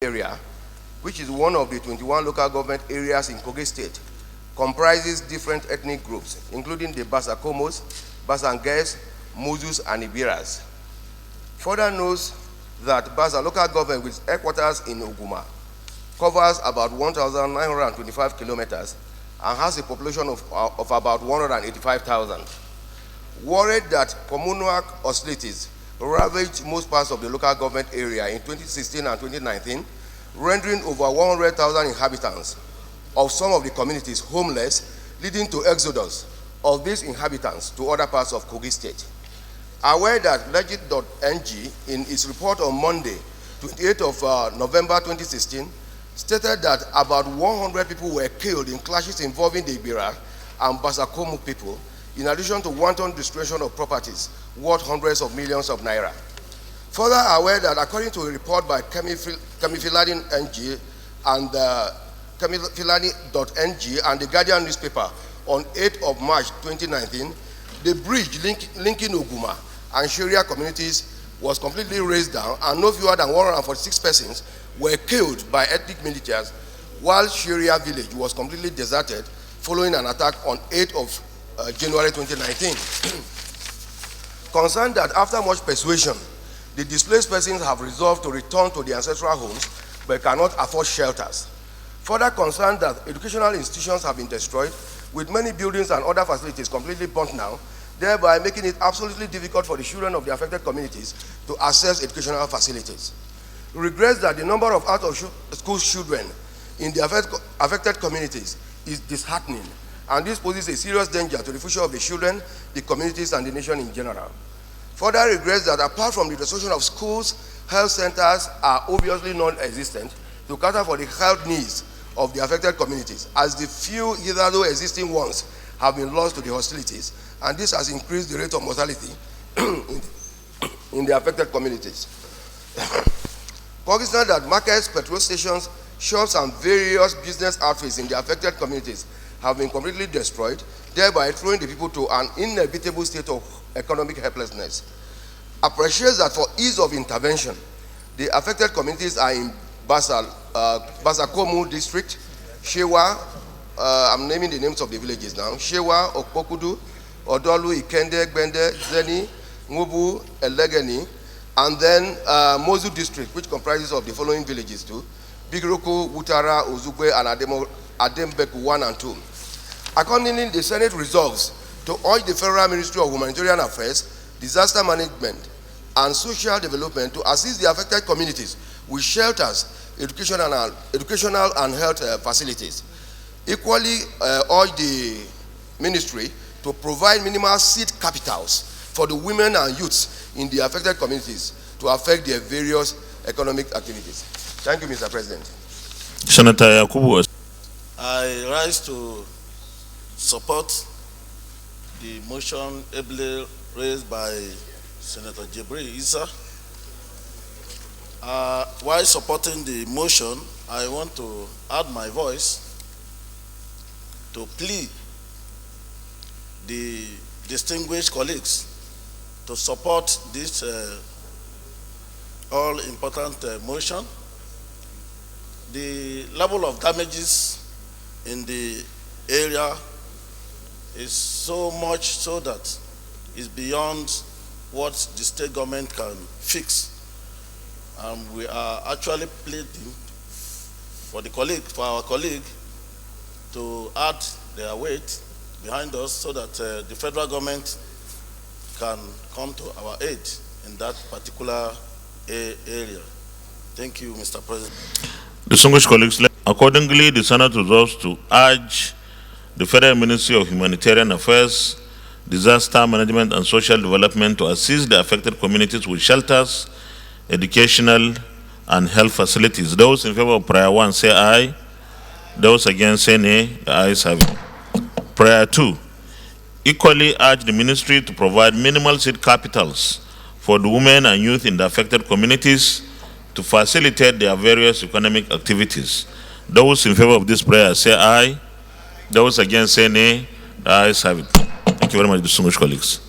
area, which is one of the 21 local government areas in Kogi State, comprises different ethnic groups, including the Bassa Komos, Bassanges, Muzus, and Igbiras. Further notes that Bassa local government, with headquarters in Oguma, covers about 1,925 kilometers and has a population of about 185,000. Worried that communal hostilities ravaged most parts of the local government area in 2016 and 2019, rendering over 100,000 inhabitants of some of the communities homeless, leading to exodus of these inhabitants to other parts of Kogi State. Aware that legit.ng, in its report on Monday, 28th of November 2016, stated that about 100 people were killed in clashes involving the Igbira and Bassa Komi people, in addition to wanton destruction of properties worth hundreds of millions of naira. Further aware that according to a report by Kamifilani.ng and Kamifilani.ng and the Guardian newspaper on 8th of March 2019, the bridge linking Oguma and Sharia communities was completely razed down, and no fewer than 146 persons were killed by ethnic militias, while Sharia village was completely deserted following an attack on 8th of January 2019. Concerned that after much persuasion, the displaced persons have resolved to return to their ancestral homes but cannot afford shelters. Further concerned that educational institutions have been destroyed, with many buildings and other facilities completely burnt now, thereby making it absolutely difficult for the children of the affected communities to access educational facilities. Regrets that the number of out-of-school children in the affected communities is disheartening, and this poses a serious danger to the future of the children, the communities, and the nation in general. Further regrets that apart from the destruction of schools, health centers are obviously non-existent to cater for the health needs of the affected communities, as the few hitherto existing ones have been lost to the hostilities, and this has increased the rate of mortality in the affected communities. Cognizant that markets, petrol stations, shops, and various business outfits in the affected communities have been completely destroyed, thereby throwing the people to an inevitable state of economic helplessness. Appreciates that for ease of intervention, the affected communities are in Bassa Komi district, Shewa, I'm naming the names of the villages now, Shewa, Okpokudu, Odolu, Ikende, Gbende, Zeni, Ngubu, Elegeni, and then Mozu district, which comprises of the following villages too: Bigroko, Wutara, Ozugwe, and Adembeku 1 and 2. Accordingly, the Senate resolves to urge the Federal Ministry of Humanitarian Affairs, Disaster Management, and Social Development to assist the affected communities with shelters, educational and health facilities. Equally, urge the ministry to provide minimal seed capitals for the women and youths in the affected communities to affect their various economic activities. Thank you, Mr. President. Senator Yakubu. I rise to support the motion ably raised by Senator Isah Jibrin. While supporting the motion, I want to add my voice to plead the distinguished colleagues to support this all-important motion. The level of damages in the area is so much so that it's beyond what the state government can fix. We are actually pleading for our colleague to add their weight behind us so that the federal government can come to our aid in that particular area. Thank you, Mr. President. Distinguished colleagues, accordingly, the Senate resolves to urge the Federal Ministry of Humanitarian Affairs, Disaster Management, and Social Development to assist the affected communities with shelters, educational, and health facilities. Those in favor of Prayer 1 say aye. Those against say nay. The ayes have it. Prayer 2. Equally urge the ministry to provide minimal seed capitals for the women and youth in the affected communities to facilitate their various economic activities. Those in favor of this prayer say aye. Those against say nay. The ayes have it. Thank you very much, distinguished colleagues.